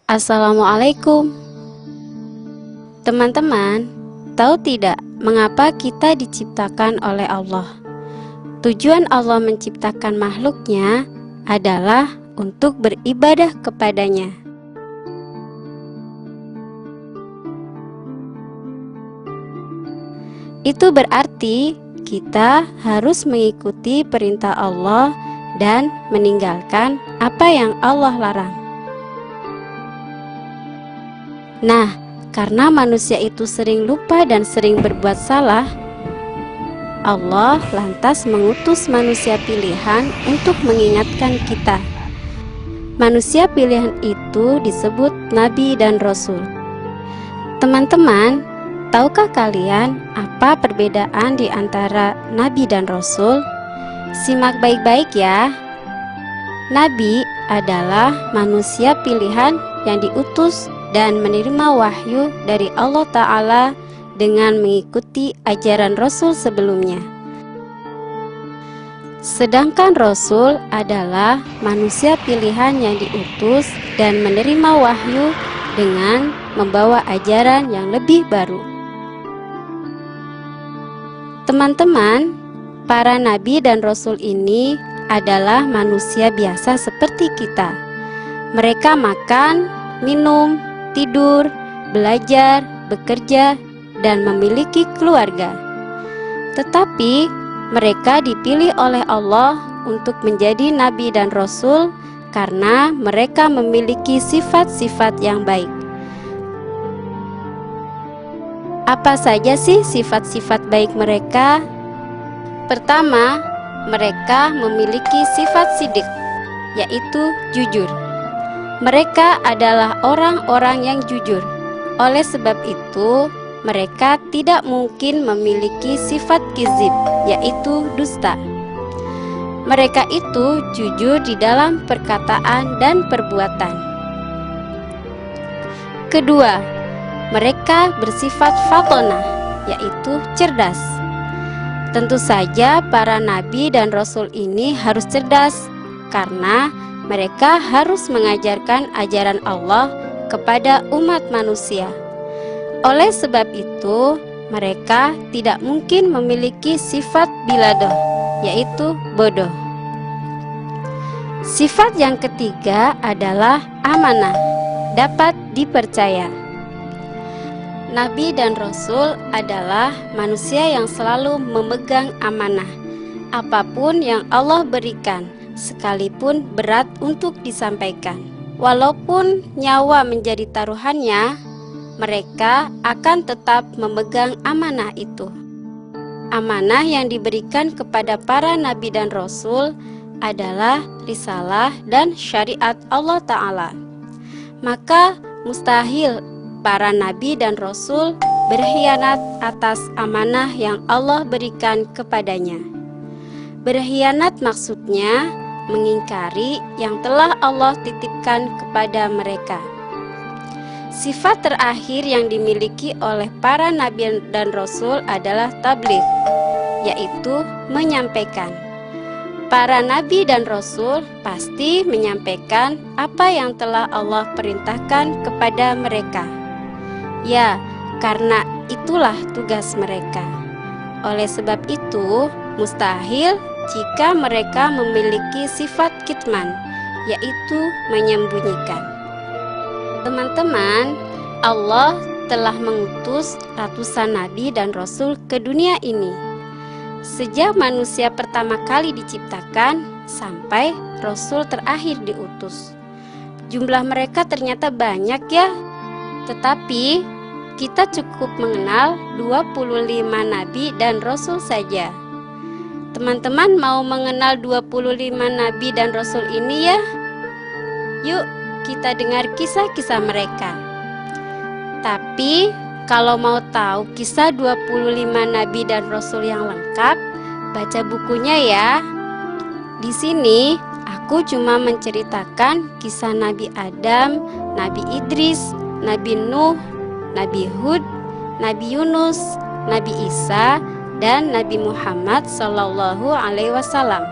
Assalamualaikum. Teman-teman, tahu tidak mengapa kita diciptakan oleh Allah? Tujuan Allah menciptakan makhluknya adalah untuk beribadah kepadanya. Itu berarti kita harus mengikuti perintah Allah dan meninggalkan apa yang Allah larang. Nah, karena manusia itu sering lupa dan sering berbuat salah, Allah lantas mengutus manusia pilihan untuk mengingatkan kita. Manusia pilihan itu disebut Nabi dan Rasul. Teman-teman, tahukah kalian apa perbedaan di antara Nabi dan Rasul? Simak baik-baik ya. Nabi adalah manusia pilihan yang diutus dan menerima wahyu dari Allah Ta'ala dengan mengikuti ajaran Rasul sebelumnya. Sedangkan Rasul adalah manusia pilihan yang diutus dan menerima wahyu dengan membawa ajaran yang lebih baru. Teman-teman, para nabi dan rasul ini adalah manusia biasa seperti kita. Mereka makan, minum, tidur, belajar, bekerja, dan memiliki keluarga. Tetapi mereka dipilih oleh Allah untuk menjadi nabi dan rasul karena mereka memiliki sifat-sifat yang baik. Apa saja sih sifat-sifat baik mereka? Pertama, mereka memiliki sifat sidik, yaitu jujur. Mereka adalah orang-orang yang jujur. Oleh sebab itu, mereka tidak mungkin memiliki sifat kizib, yaitu dusta. Mereka itu jujur di dalam perkataan dan perbuatan. Kedua, mereka bersifat fatonah, yaitu cerdas. Tentu saja para nabi dan rasul ini harus cerdas, karena mereka harus mengajarkan ajaran Allah kepada umat manusia. Oleh sebab itu, mereka tidak mungkin memiliki sifat biladoh, yaitu bodoh. Sifat yang ketiga adalah amanah, dapat dipercaya. Nabi dan Rasul adalah manusia yang selalu memegang amanah. Apapun yang Allah berikan, sekalipun berat untuk disampaikan. Walaupun nyawa menjadi taruhannya, mereka akan tetap memegang amanah itu. Amanah yang diberikan kepada para nabi dan rasul adalah risalah dan syariat Allah Ta'ala. Maka mustahil para nabi dan rasul berkhianat atas amanah yang Allah berikan kepadanya. Berkhianat maksudnya mengingkari yang telah Allah titipkan kepada mereka. Sifat terakhir yang dimiliki oleh para nabi dan rasul adalah tabligh, yaitu menyampaikan. Para nabi dan rasul pasti menyampaikan apa yang telah Allah perintahkan kepada mereka. Ya, karena itulah tugas mereka. Oleh sebab itu, mustahil jika mereka memiliki sifat kitman, yaitu menyembunyikan. Teman-teman, Allah telah mengutus ratusan nabi dan rasul ke dunia ini. Sejak manusia pertama kali diciptakan sampai rasul terakhir diutus. Jumlah mereka ternyata banyak ya. Tetapi kita cukup mengenal 25 nabi dan rasul saja. Teman-teman mau mengenal 25 nabi dan rasul ini ya? Yuk kita dengar kisah-kisah mereka. Tapi kalau mau tahu kisah 25 nabi dan rasul yang lengkap, baca bukunya ya. Di sini aku cuma menceritakan kisah Nabi Adam, Nabi Idris, Nabi Nuh, Nabi Hud, Nabi Yunus, Nabi Isa, dan Nabi Muhammad Sallallahu Alaihi Wasallam.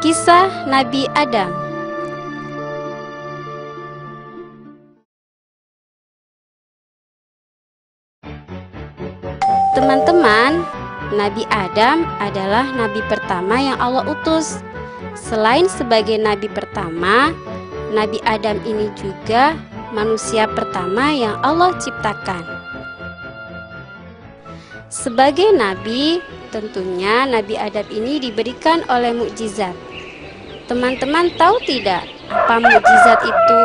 Kisah Nabi Adam. Teman-teman, Nabi Adam adalah nabi pertama yang Allah utus. Selain sebagai nabi pertama, Nabi Adam ini juga manusia pertama yang Allah ciptakan. Sebagai nabi, tentunya Nabi Adam ini diberikan oleh mukjizat. Teman-teman tahu tidak apa mukjizat itu?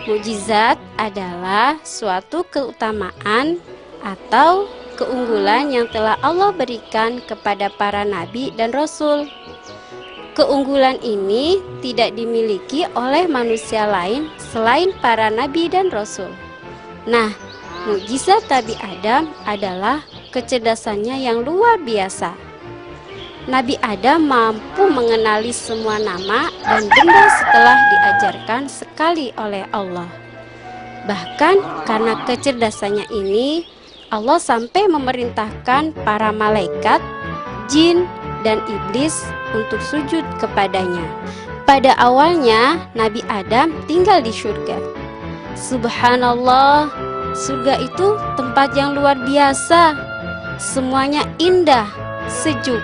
Mukjizat adalah suatu keutamaan atau keunggulan yang telah Allah berikan kepada para nabi dan rasul. Keunggulan ini tidak dimiliki oleh manusia lain selain para nabi dan rasul. Nah, mukjizat Nabi Adam adalah kecerdasannya yang luar biasa. Nabi Adam mampu mengenali semua nama dan benda setelah diajarkan sekali oleh Allah. Bahkan karena kecerdasannya ini, Allah sampai memerintahkan para malaikat, jin, dan iblis untuk sujud kepadanya. Pada awalnya, Nabi Adam tinggal di surga. Subhanallah, surga itu tempat yang luar biasa. Semuanya indah, sejuk,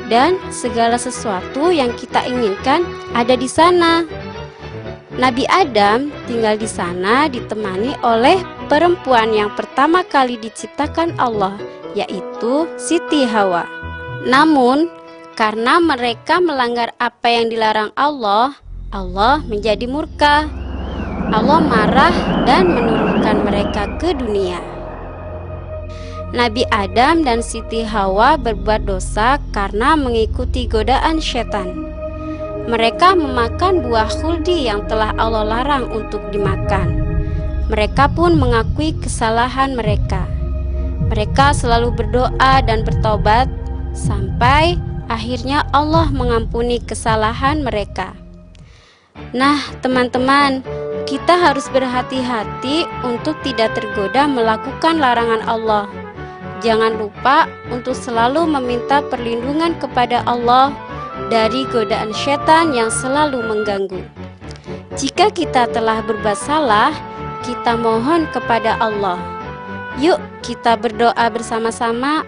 dan segala sesuatu yang kita inginkan ada di sana. Nabi Adam tinggal di sana ditemani oleh perempuan yang pertama kali diciptakan Allah, yaitu Siti Hawa. Namun, karena mereka melanggar apa yang dilarang Allah, Allah menjadi murka. Allah marah dan menurunkan mereka ke dunia. Nabi Adam dan Siti Hawa berbuat dosa karena mengikuti godaan setan. Mereka memakan buah khuldi yang telah Allah larang untuk dimakan. Mereka pun mengakui kesalahan mereka. Mereka selalu berdoa dan bertobat sampai akhirnya Allah mengampuni kesalahan mereka. Nah, teman-teman, kita harus berhati-hati untuk tidak tergoda melakukan larangan Allah. Jangan lupa untuk selalu meminta perlindungan kepada Allah dari godaan setan yang selalu mengganggu. Jika kita telah berbuat salah, kita mohon kepada Allah. Yuk kita berdoa bersama-sama.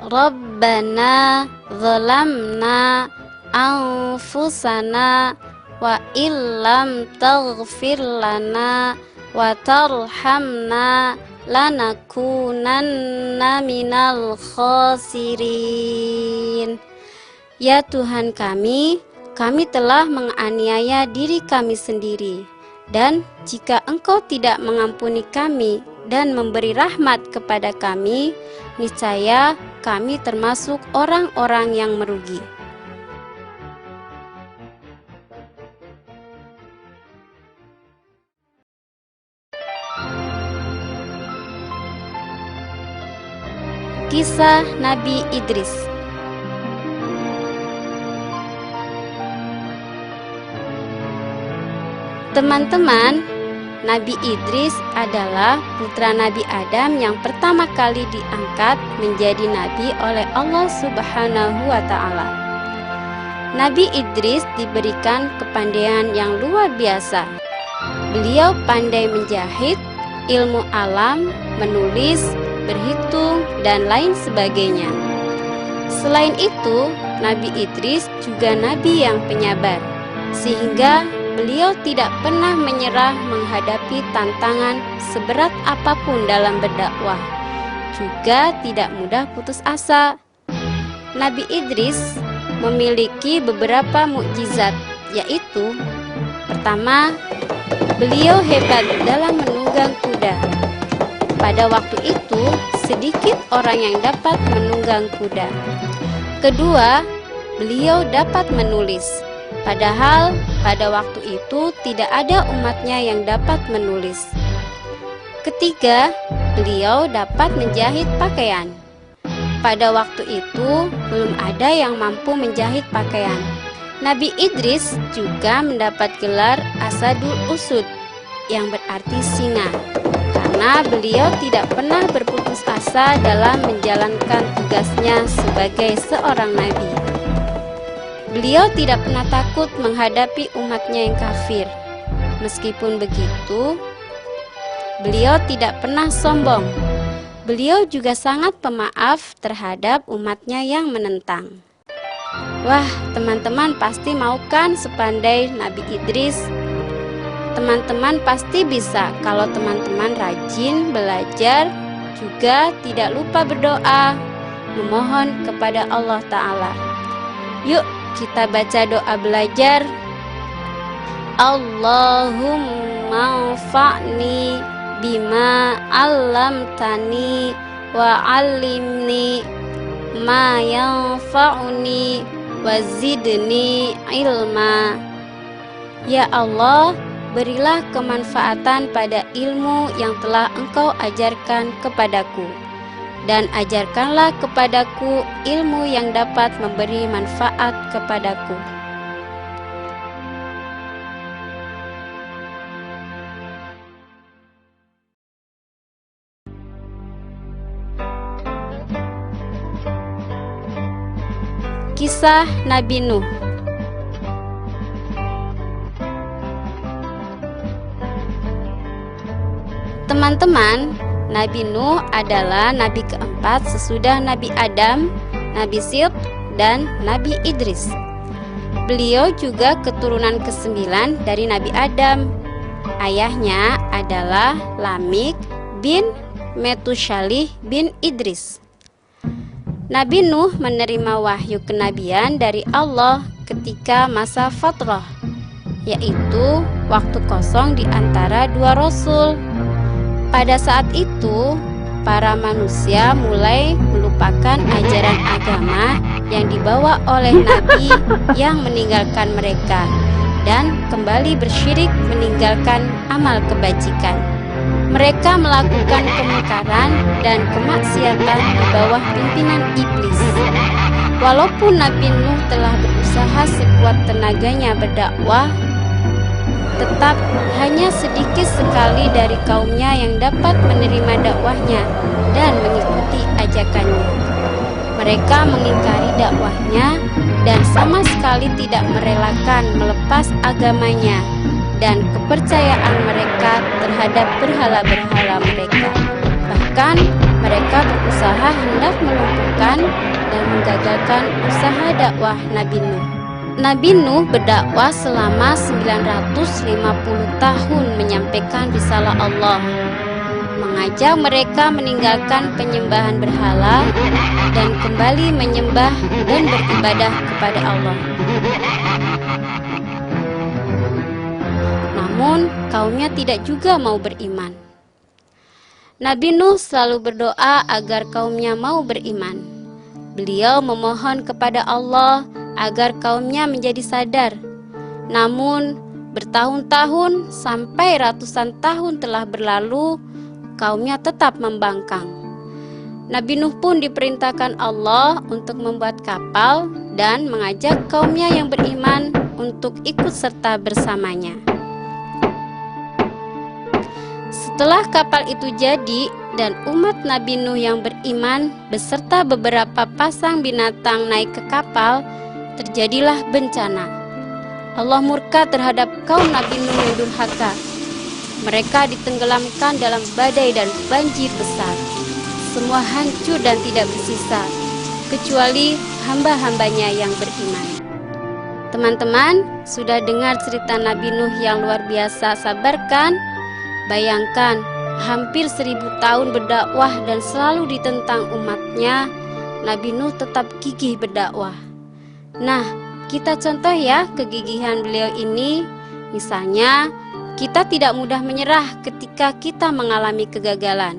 Rabbana zalamna anfusana wa illam taghfir lana wa tarhamna lanakunanna minal khasirin. Ya Tuhan kami telah menganiaya diri kami sendiri, dan jika Engkau tidak mengampuni kami dan memberi rahmat kepada kami, niscaya kami termasuk orang-orang yang merugi. Kisah Nabi Idris. Teman-teman, Nabi Idris adalah putra Nabi Adam yang pertama kali diangkat menjadi nabi oleh Allah Subhanahu wa Ta'ala. Nabi Idris diberikan kepandaian yang luar biasa. Beliau pandai menjahit, ilmu alam, menulis, berhitung, dan lain sebagainya. Selain itu, Nabi Idris juga nabi yang penyabar, sehingga beliau tidak pernah menyerah menghadapi tantangan seberat apapun dalam berdakwah, juga tidak mudah putus asa. Nabi Idris memiliki beberapa mukjizat, yaitu: pertama, beliau hebat dalam menunggang kuda. Pada waktu itu, sedikit orang yang dapat menunggang kuda. Kedua, beliau dapat menulis. Padahal pada waktu itu tidak ada umatnya yang dapat menulis. Ketiga, beliau dapat menjahit pakaian. Pada waktu itu belum ada yang mampu menjahit pakaian. Nabi Idris juga mendapat gelar Asadul Usud, yang berarti singa, karena karena beliau tidak pernah berputus asa dalam menjalankan tugasnya sebagai seorang nabi. Beliau tidak pernah takut menghadapi umatnya yang kafir. Meskipun begitu, beliau tidak pernah sombong. Beliau juga sangat pemaaf terhadap umatnya yang menentang. Wah, teman-teman pasti mau kan sepandai Nabi Idris? Teman-teman pasti bisa kalau teman-teman rajin belajar, juga tidak lupa berdoa, memohon kepada Allah Ta'ala. Yuk kita baca doa belajar. Allahumma anfa'ni bima 'allamtani wa 'allimni ma yanfa'uni wa zidni ilma. Ya Allah, berilah kemanfaatan pada ilmu yang telah Engkau ajarkan kepadaku, dan ajarkanlah kepadaku ilmu yang dapat memberi manfaat kepadaku. Kisah Nabi Nuh. Teman-teman, Nabi Nuh adalah nabi keempat sesudah Nabi Adam, Nabi Syed, dan Nabi Idris. Beliau juga keturunan ke-9 dari Nabi Adam. Ayahnya adalah Lamik bin Metushalih bin Idris. Nabi Nuh menerima wahyu kenabian dari Allah ketika masa fatrah, yaitu waktu kosong di antara dua rasul. Pada saat itu, para manusia mulai melupakan ajaran agama yang dibawa oleh Nabi yang meninggalkan mereka dan kembali bersyirik meninggalkan amal kebajikan. Mereka melakukan kemungkaran dan kemaksiatan di bawah pimpinan iblis. Walaupun Nabi Nuh telah berusaha sekuat tenaganya berdakwah, tetap hanya sedikit sekali dari kaumnya yang dapat menerima dakwahnya dan mengikuti ajakannya. Mereka mengingkari dakwahnya dan sama sekali tidak merelakan melepas agamanya dan kepercayaan mereka terhadap berhala-berhala mereka. Bahkan mereka berusaha hendak melumpuhkan dan menggagalkan usaha dakwah Nabi Nuh. Nabi Nuh berdakwah selama 950 tahun menyampaikan risalah Allah, mengajak mereka meninggalkan penyembahan berhala dan kembali menyembah dan beribadah kepada Allah. Namun kaumnya tidak juga mau beriman. Nabi Nuh selalu berdoa agar kaumnya mau beriman. Beliau memohon kepada Allah agar kaumnya menjadi sadar. Namun bertahun-tahun sampai ratusan tahun telah berlalu, kaumnya tetap membangkang. Nabi Nuh pun diperintahkan Allah untuk membuat kapal dan mengajak kaumnya yang beriman untuk ikut serta bersamanya. Setelah kapal itu jadi dan umat Nabi Nuh yang beriman beserta beberapa pasang binatang naik ke kapal, terjadilah bencana. Allah murka terhadap kaum Nabi Nuh yang durhaka. Mereka ditenggelamkan dalam badai dan banjir besar. Semua hancur dan tidak bersisa, kecuali hamba-hambanya yang beriman. Teman-teman, sudah dengar cerita Nabi Nuh yang luar biasa sabar kan? Bayangkan, hampir 1000 tahun berdakwah dan selalu ditentang umatnya, Nabi Nuh tetap gigih berdakwah. Nah, kita contoh ya kegigihan beliau ini. Misalnya, kita tidak mudah menyerah ketika kita mengalami kegagalan.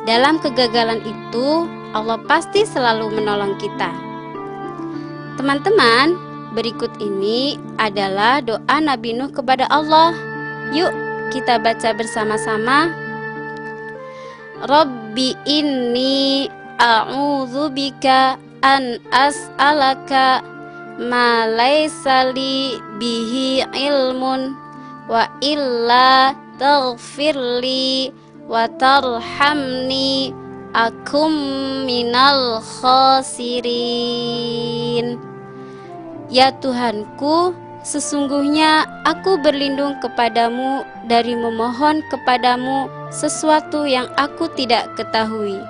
Dalam kegagalan itu, Allah pasti selalu menolong kita. Teman-teman, berikut ini adalah doa Nabi Nuh kepada Allah. Yuk, kita baca bersama-sama. Rabbi inni a'udzubika an as'alaka ma laysa li bihi ilmun wa illa taghfirli wa tarhamni akum minal khasirin. Ya Tuhanku, sesungguhnya aku berlindung kepadamu dari memohon kepadamu sesuatu yang aku tidak ketahui.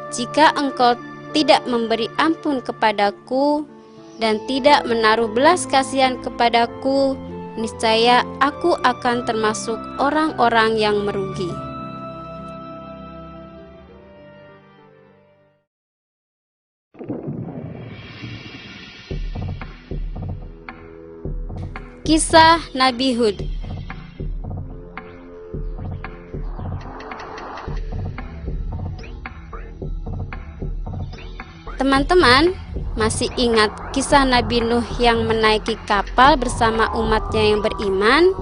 Jika engkau tidak memberi ampun kepadaku dan tidak menaruh belas kasihan kepadaku, niscaya aku akan termasuk orang-orang yang merugi. Kisah Nabi Hud. Teman-teman, masih ingat kisah Nabi Nuh yang menaiki kapal bersama umatnya yang beriman?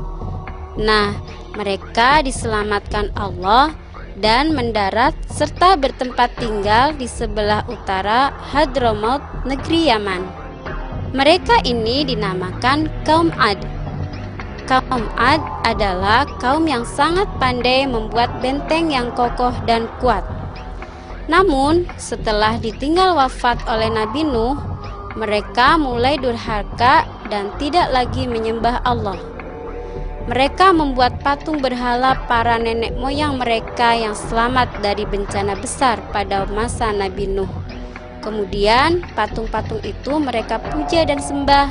Nah, mereka diselamatkan Allah dan mendarat serta bertempat tinggal di sebelah utara Hadramaut, negeri Yaman. Mereka ini dinamakan kaum Ad. Kaum Ad adalah kaum yang sangat pandai membuat benteng yang kokoh dan kuat. Namun, setelah ditinggal wafat oleh Nabi Nuh, mereka mulai durhaka dan tidak lagi menyembah Allah. Mereka membuat patung berhala para nenek moyang mereka yang selamat dari bencana besar pada masa Nabi Nuh. Kemudian patung-patung itu mereka puja dan sembah.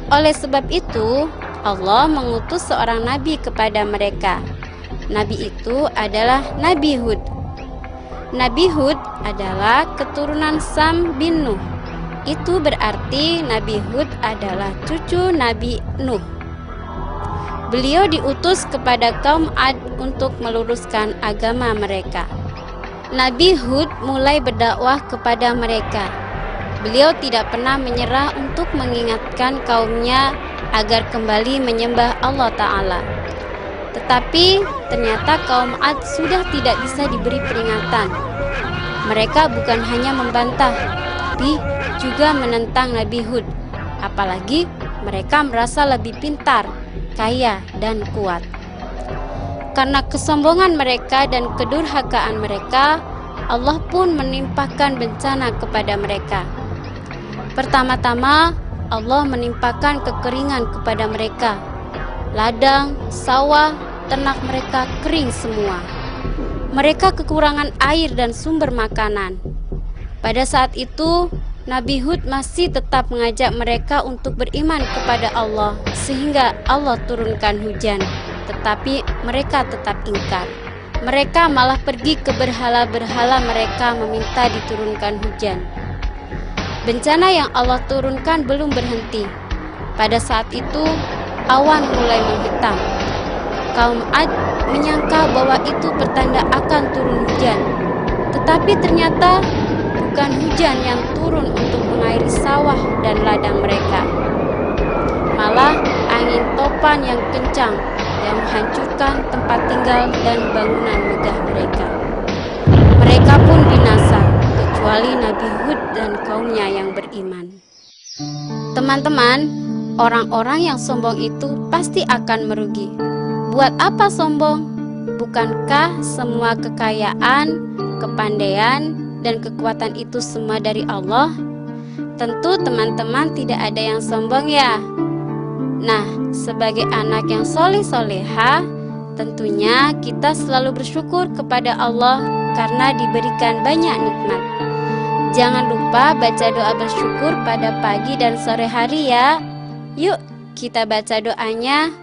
Oleh sebab itu, Allah mengutus seorang nabi kepada mereka. Nabi itu adalah Nabi Hud. Nabi Hud adalah keturunan Sam bin Nuh. Itu berarti Nabi Hud adalah cucu Nabi Nuh. Beliau diutus kepada kaum Ad untuk meluruskan agama mereka. Nabi Hud mulai berdakwah kepada mereka. Beliau tidak pernah menyerah untuk mengingatkan kaumnya agar kembali menyembah Allah Ta'ala. Tetapi ternyata kaum Ad sudah tidak bisa diberi peringatan. Mereka bukan hanya membantah, tapi juga menentang Nabi Hud. Apalagi mereka merasa lebih pintar, kaya, dan kuat. Karena kesombongan mereka dan kedurhakaan mereka, Allah pun menimpakan bencana kepada mereka. Pertama-tama, Allah menimpakan kekeringan kepada mereka. Ladang, sawah, ternak mereka kering semua. Mereka kekurangan air dan sumber makanan. Pada saat itu, Nabi Hud masih tetap mengajak mereka untuk beriman kepada Allah, sehingga Allah turunkan hujan. Tetapi mereka tetap ingkar. Mereka malah pergi ke berhala-berhala mereka meminta diturunkan hujan. Bencana yang Allah turunkan belum berhenti. Pada saat itu, awan mulai menghitam. Kaum Ad menyangka bahwa itu pertanda akan turun hujan. Tetapi ternyata bukan hujan yang turun untuk mengairi sawah dan ladang mereka. Malah angin topan yang kencang yang menghancurkan tempat tinggal dan bangunan megah mereka. Mereka pun binasa, kecuali Nabi Hud dan kaumnya yang beriman. Teman-teman, orang-orang yang sombong itu pasti akan merugi. Buat apa sombong? Bukankah semua kekayaan, kepandaian, dan kekuatan itu semua dari Allah? Tentu teman-teman tidak ada yang sombong ya. Nah, sebagai anak yang soleh-soleha, tentunya kita selalu bersyukur kepada Allah karena diberikan banyak nikmat. Jangan lupa baca doa bersyukur pada pagi dan sore hari ya. Yuk, kita baca doanya.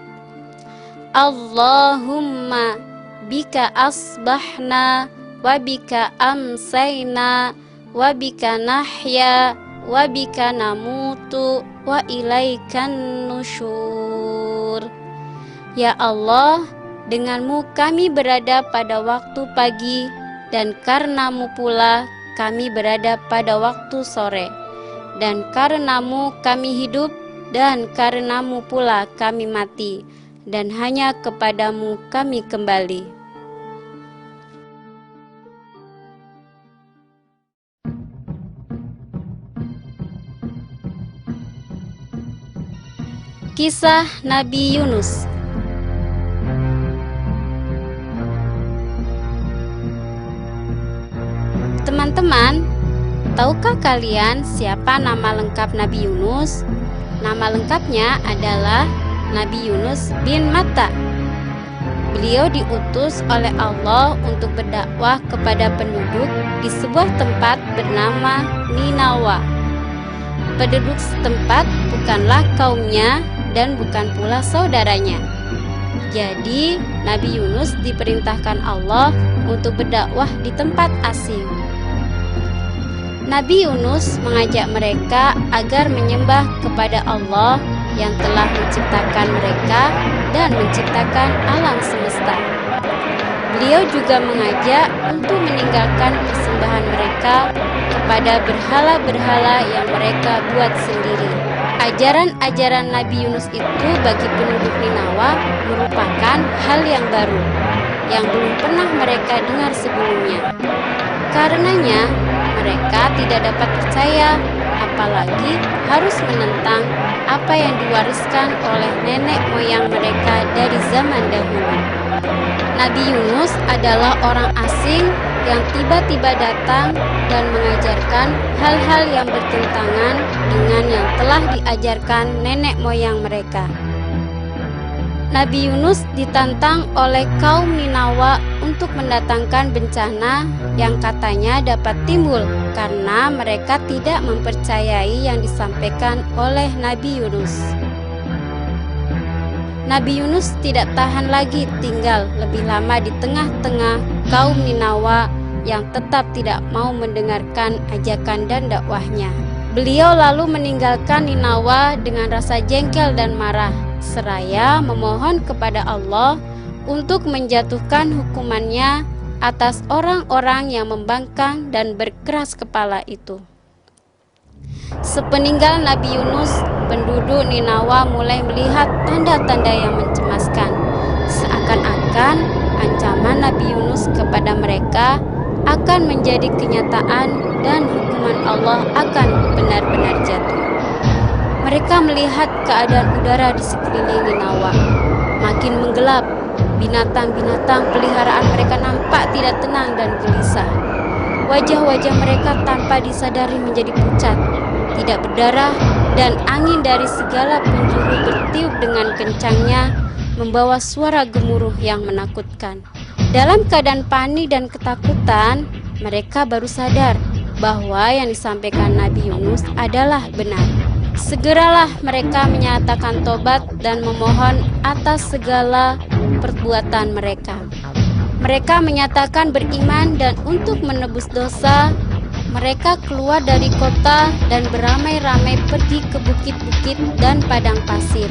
Allahumma bika asbahna wa bika amsayna wa bika nahya wa bika namutu wa ilaikan nusyur. Ya Allah, denganmu kami berada pada waktu pagi, dan karenamu pula kami berada pada waktu sore, dan karenamu kami hidup, dan karenamu pula kami mati, dan hanya kepadamu kami kembali. Kisah Nabi Yunus. Teman-teman, tahukah kalian siapa nama lengkap Nabi Yunus? Nama lengkapnya adalah Nabi Yunus bin Matta. Beliau diutus oleh Allah untuk berdakwah kepada penduduk di sebuah tempat bernama Ninawa. Penduduk setempat bukanlah kaumnya dan bukan pula saudaranya. Jadi, Nabi Yunus diperintahkan Allah untuk berdakwah di tempat asing. Nabi Yunus mengajak mereka agar menyembah kepada Allah yang telah menciptakan mereka dan menciptakan alam semesta. Beliau juga mengajak untuk meninggalkan persembahan mereka kepada berhala-berhala yang mereka buat sendiri. Ajaran-ajaran Nabi Yunus itu bagi penduduk Ninawa merupakan hal yang baru, yang belum pernah mereka dengar sebelumnya. Karenanya, mereka tidak dapat percaya, apalagi harus menentang apa yang diwariskan oleh nenek moyang mereka dari zaman dahulu. Nabi Yunus adalah orang asing yang tiba-tiba datang dan mengajarkan hal-hal yang bertentangan dengan yang telah diajarkan nenek moyang mereka. Nabi Yunus ditantang oleh kaum Ninawa untuk mendatangkan bencana yang katanya dapat timbul karena mereka tidak mempercayai yang disampaikan oleh Nabi Yunus. Nabi Yunus tidak tahan lagi tinggal lebih lama di tengah-tengah kaum Ninawa yang tetap tidak mau mendengarkan ajakan dan dakwahnya. Beliau lalu meninggalkan Ninawa dengan rasa jengkel dan marah, seraya memohon kepada Allah untuk menjatuhkan hukumannya atas orang-orang yang membangkang dan berkeras kepala itu. Sepeninggal Nabi Yunus, penduduk Ninawa mulai melihat tanda-tanda yang mencemaskan. Seakan-akan ancaman Nabi Yunus kepada mereka akan menjadi kenyataan dan hukuman Allah akan benar-benar jatuh. Mereka melihat keadaan udara di sekeliling Ninawa makin menggelap. Binatang-binatang peliharaan mereka nampak tidak tenang dan gelisah. Wajah-wajah mereka tanpa disadari menjadi pucat, tidak berdarah, dan angin dari segala penjuru bertiup dengan kencangnya, membawa suara gemuruh yang menakutkan. Dalam keadaan panik dan ketakutan, mereka baru sadar bahwa yang disampaikan Nabi Yunus adalah benar. Segeralah mereka menyatakan tobat dan memohon atas segala perbuatan mereka. Mereka menyatakan beriman dan untuk menebus dosa, mereka keluar dari kota dan beramai-ramai pergi ke bukit-bukit dan padang pasir,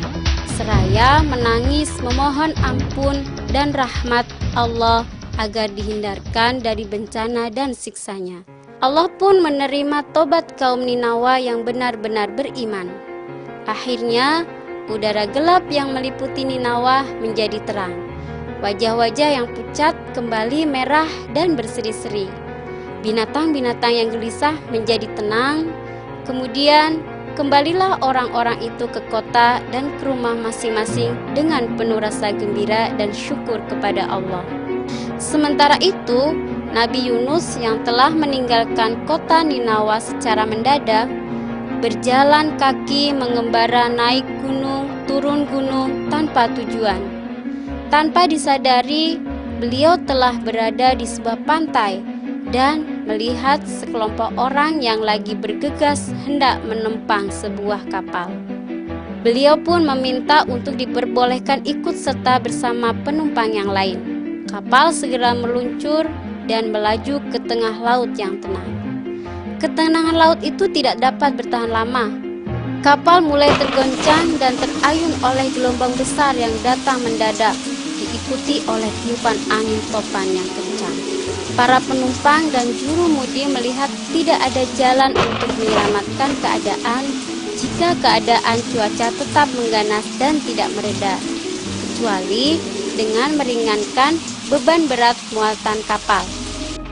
seraya menangis memohon ampun dan rahmat Allah agar dihindarkan dari bencana dan siksanya. Allah pun menerima tobat kaum Ninawa yang benar-benar beriman. Akhirnya, udara gelap yang meliputi Ninawa menjadi terang. Wajah-wajah yang pucat kembali merah dan berseri-seri. Binatang-binatang yang gelisah menjadi tenang. Kemudian, kembalilah orang-orang itu ke kota dan ke rumah masing-masing dengan penuh rasa gembira dan syukur kepada Allah. Sementara itu, Nabi Yunus yang telah meninggalkan kota Ninawa secara mendadak, berjalan kaki mengembara naik gunung, turun gunung tanpa tujuan. Tanpa disadari, beliau telah berada di sebuah pantai dan melihat sekelompok orang yang lagi bergegas hendak menempang sebuah kapal. Beliau pun meminta untuk diperbolehkan ikut serta bersama penumpang yang lain. Kapal segera meluncur dan melaju ke tengah laut yang tenang. Ketenangan laut itu tidak dapat bertahan lama. Kapal mulai tergoncang dan terayun oleh gelombang besar yang datang mendadak, diikuti oleh tiupan angin topan yang kencang. Para penumpang dan juru mudi melihat tidak ada jalan untuk menyelamatkan keadaan jika keadaan cuaca tetap mengganas dan tidak mereda, kecuali dengan meringankan beban berat muatan kapal.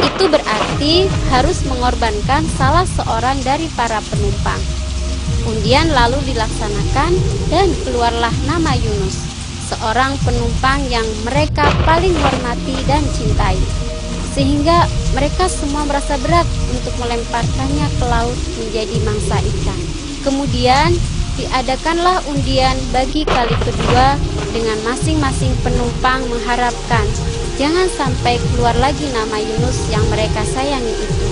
Itu berarti harus mengorbankan salah seorang dari para penumpang. Undian lalu dilaksanakan dan keluarlah nama Yunus, seorang penumpang yang mereka paling hormati dan cintai. sehingga mereka semua merasa berat untuk melemparkannya ke laut menjadi mangsa ikan. Kemudian diadakanlah undian bagi kali kedua dengan masing-masing penumpang mengharapkan jangan sampai keluar lagi nama Yunus yang mereka sayangi itu.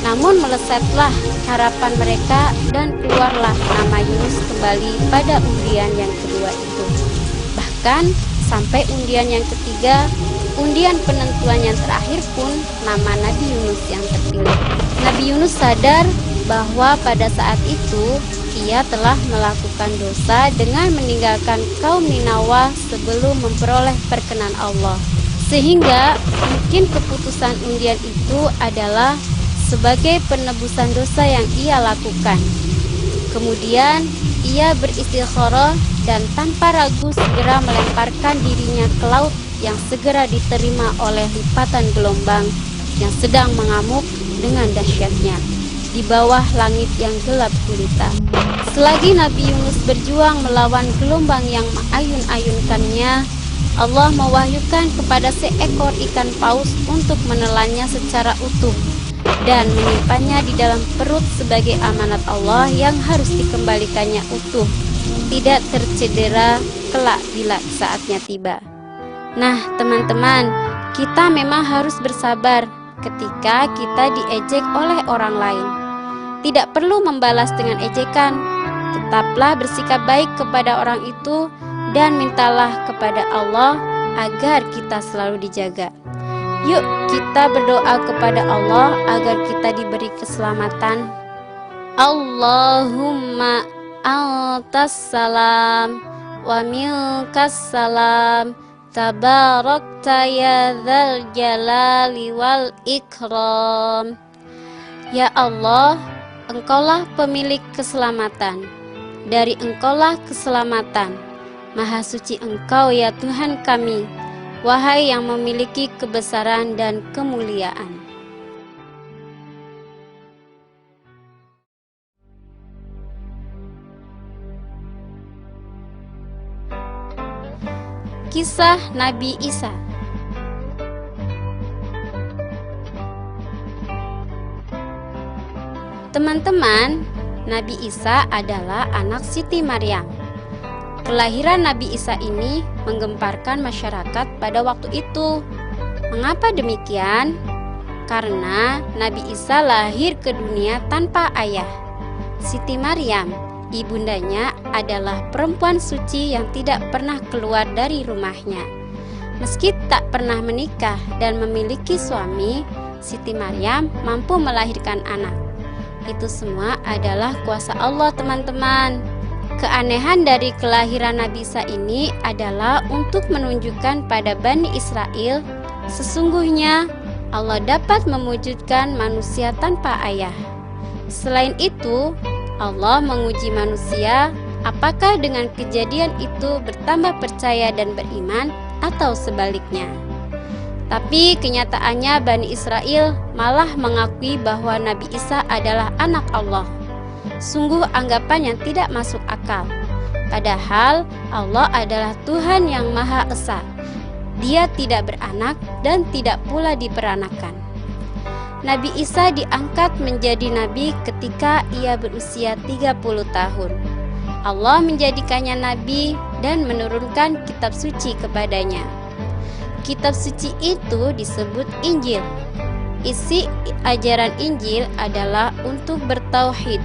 Namun melesetlah harapan mereka dan keluarlah nama Yunus kembali pada undian yang kedua itu. Bahkan sampai undian yang ketiga, undian penentuan yang terakhir pun nama Nabi Yunus yang terpilih. Nabi Yunus sadar bahwa pada saat itu ia telah melakukan dosa dengan meninggalkan kaum Ninawa sebelum memperoleh perkenan Allah. Sehingga mungkin keputusan undian itu adalah sebagai penebusan dosa yang ia lakukan. Kemudian ia beristikharah dan tanpa ragu segera melemparkan dirinya ke laut yang segera diterima oleh lipatan gelombang yang sedang mengamuk dengan dahsyatnya di bawah langit yang gelap gulita. Selagi Nabi Yunus berjuang melawan gelombang yang mengayun-ayunkannya, Allah mewahyukan kepada seekor ikan paus untuk menelannya secara utuh dan menyimpannya di dalam perut sebagai amanat Allah yang harus dikembalikannya utuh, tidak tercedera kelak bila saatnya tiba. Nah, teman-teman, kita memang harus bersabar ketika kita diejek oleh orang lain. Tidak perlu membalas dengan ejekan, tetaplah bersikap baik kepada orang itu dan mintalah kepada Allah agar kita selalu dijaga. Yuk kita berdoa kepada Allah agar kita diberi keselamatan. Allahumma antas salam wa minkas salam tabarakta ya dzal jalali wal ikram. Ya Allah, Engkaulah pemilik keselamatan. Dari Engkaulah keselamatan. Maha suci Engkau ya Tuhan kami, wahai yang memiliki kebesaran dan kemuliaan. Kisah Nabi Isa. Teman-teman, Nabi Isa adalah anak Siti Maryam. Kelahiran Nabi Isa ini menggemparkan masyarakat pada waktu itu. Mengapa demikian? Karena Nabi Isa lahir ke dunia tanpa ayah. Siti Maryam, ibundanya, adalah perempuan suci yang tidak pernah keluar dari rumahnya. Meski tak pernah menikah dan memiliki suami, Siti Maryam mampu melahirkan anak. Itu semua adalah kuasa Allah, teman-teman. Keanehan dari kelahiran Nabi Isa ini adalah untuk menunjukkan pada Bani Israel sesungguhnya Allah dapat mewujudkan manusia tanpa ayah. Selain itu, Allah menguji manusia apakah dengan kejadian itu bertambah percaya dan beriman atau sebaliknya. Tapi kenyataannya Bani Israel malah mengakui bahwa Nabi Isa adalah anak Allah. Sungguh anggapan yang tidak masuk akal. Padahal Allah adalah Tuhan yang Maha Esa. Dia tidak beranak dan tidak pula diperanakan. Nabi Isa diangkat menjadi nabi ketika ia berusia 30 tahun. Allah menjadikannya nabi dan menurunkan kitab suci kepadanya. Kitab suci itu disebut Injil. Isi ajaran Injil adalah untuk bertauhid,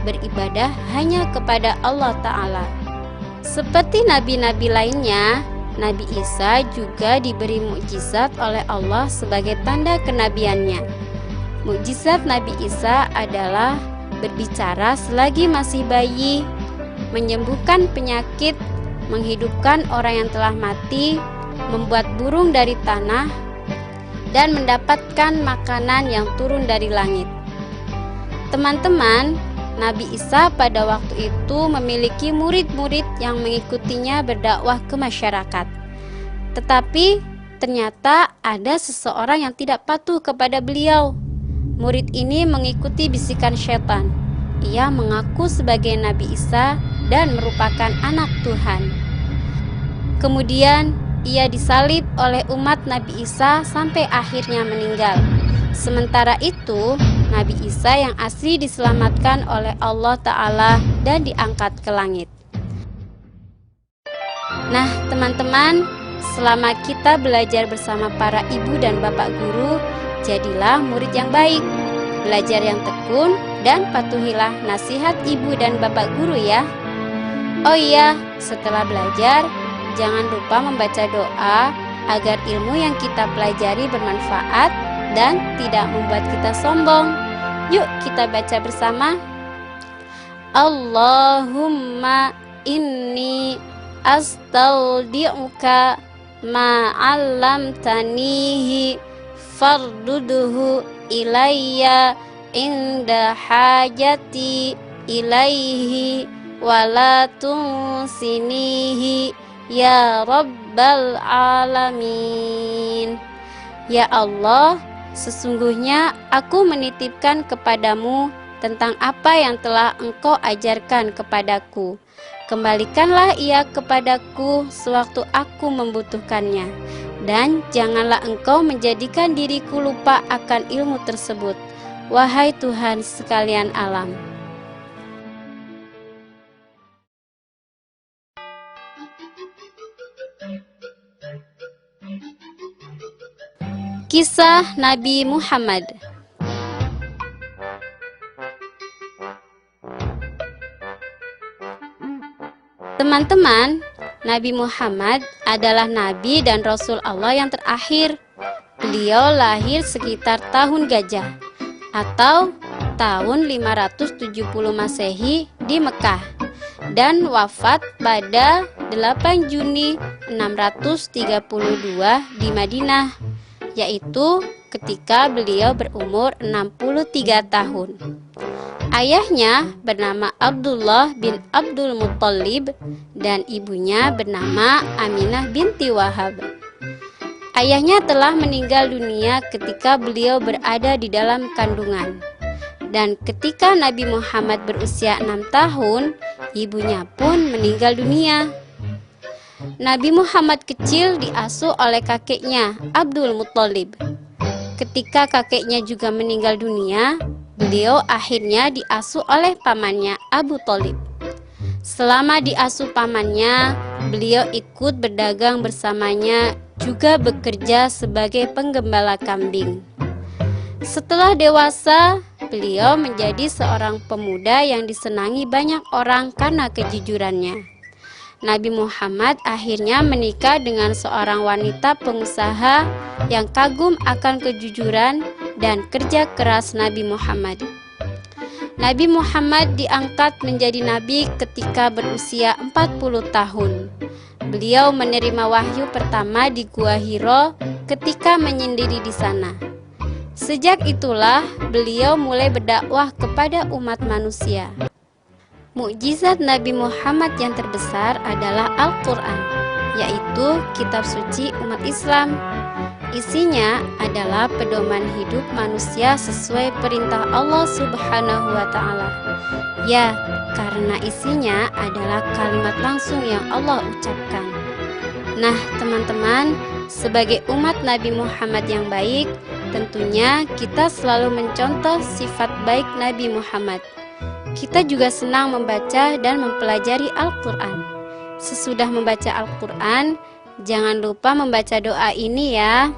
beribadah hanya kepada Allah Ta'ala. Seperti nabi-nabi lainnya, Nabi Isa juga diberi mukjizat oleh Allah sebagai tanda kenabiannya. Mukjizat Nabi Isa adalah berbicara selagi masih bayi, menyembuhkan penyakit, menghidupkan orang yang telah mati, membuat burung dari tanah, dan mendapatkan makanan yang turun dari langit. Teman-teman, Nabi Isa pada waktu itu memiliki murid-murid yang mengikutinya berdakwah ke masyarakat. Tetapi ternyata ada seseorang yang tidak patuh kepada beliau. Murid ini mengikuti bisikan syaitan. Ia mengaku sebagai Nabi Isa dan merupakan anak Tuhan. Kemudian ia disalib oleh umat Nabi Isa sampai akhirnya meninggal. Sementara itu, Nabi Isa yang asli diselamatkan oleh Allah Ta'ala dan diangkat ke langit. Nah, teman-teman, selama kita belajar bersama para ibu dan bapak guru, jadilah murid yang baik, belajar yang tekun, dan patuhilah nasihat ibu dan bapak guru ya. Oh iya, setelah belajar, jangan lupa membaca doa agar ilmu yang kita pelajari bermanfaat dan tidak membuat kita sombong. Yuk kita baca bersama. Allahumma inni astaudi'uka ma'allamtanihi farduduhu ilayya inda hajati ilaihi wala tunsinihi ya rabbal alamin. Ya Allah, sesungguhnya aku menitipkan kepadamu tentang apa yang telah Engkau ajarkan kepadaku. Kembalikanlah ia kepadaku sewaktu aku membutuhkannya, dan janganlah Engkau menjadikan diriku lupa akan ilmu tersebut, wahai Tuhan sekalian alam. Kisah Nabi Muhammad. Teman-teman, Nabi Muhammad adalah Nabi dan Rasul Allah yang terakhir. Beliau lahir sekitar tahun Gajah atau tahun 570 Masehi di Mekah dan wafat pada 8 Juni 632 di Madinah, yaitu ketika beliau berumur 63 tahun. Ayahnya bernama Abdullah bin Abdul Muttalib dan ibunya bernama Aminah binti Wahab. Ayahnya telah meninggal dunia ketika beliau berada di dalam kandungan. Dan ketika Nabi Muhammad berusia 6 tahun, ibunya pun meninggal dunia. Nabi Muhammad kecil diasuh oleh kakeknya, Abdul Muttalib. Ketika kakeknya juga meninggal dunia, beliau akhirnya diasuh oleh pamannya, Abu Thalib. Selama diasuh pamannya, beliau ikut berdagang bersamanya, juga bekerja sebagai penggembala kambing. Setelah dewasa, beliau menjadi seorang pemuda yang disenangi banyak orang karena kejujurannya. Nabi Muhammad akhirnya menikah dengan seorang wanita pengusaha yang kagum akan kejujuran dan kerja keras Nabi Muhammad. Nabi Muhammad diangkat menjadi nabi ketika berusia 40 tahun. Beliau menerima wahyu pertama di Gua Hiro ketika menyendiri di sana. Sejak itulah beliau mulai berdakwah kepada umat manusia. Mukjizat Nabi Muhammad yang terbesar adalah Al-Quran, yaitu kitab suci umat Islam. Isinya adalah pedoman hidup manusia sesuai perintah Allah Subhanahu wa Ta'ala. Ya, karena isinya adalah kalimat langsung yang Allah ucapkan. Nah, teman-teman, sebagai umat Nabi Muhammad yang baik, tentunya kita selalu mencontoh sifat baik Nabi Muhammad. Kita juga senang membaca dan mempelajari Al-Quran. Sesudah membaca Al-Quran, jangan lupa membaca doa ini ya.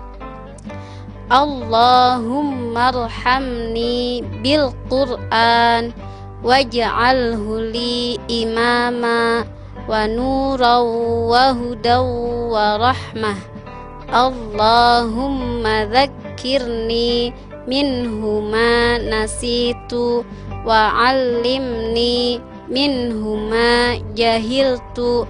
Allahumma arhamni bil Qur'an waj'alhu li imama wa nuran wa hudaw wa rahmah. Allahumma dzakkirni minhu ma nasitu wa 'allimni minhu ma jahiltu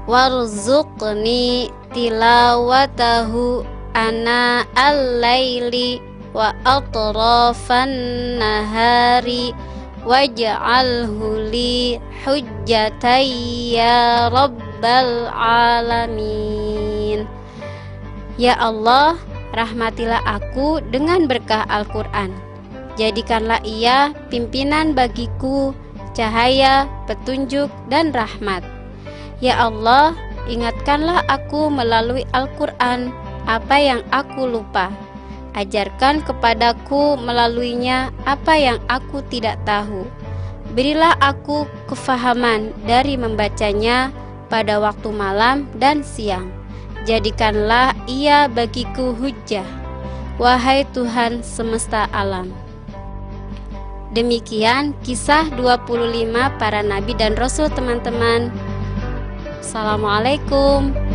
warzuqni tilawatahu ana al-laili wa atrafan nahari waj'alhu li hujjatan ya rabbal alamin. Ya Allah, rahmatilah aku dengan berkah Al-Quran. Jadikanlah ia pimpinan bagiku, cahaya, petunjuk, dan rahmat. Ya Allah, Ingatkanlah aku melalui Al-Quran apa yang aku lupa. Ajarkan kepadaku melaluinya apa yang aku tidak tahu. Berilah aku kefahaman dari membacanya pada waktu malam dan siang. Jadikanlah ia bagiku hujjah, wahai Tuhan semesta alam. Demikian kisah 25 para nabi dan rasul, teman-teman. Assalamualaikum.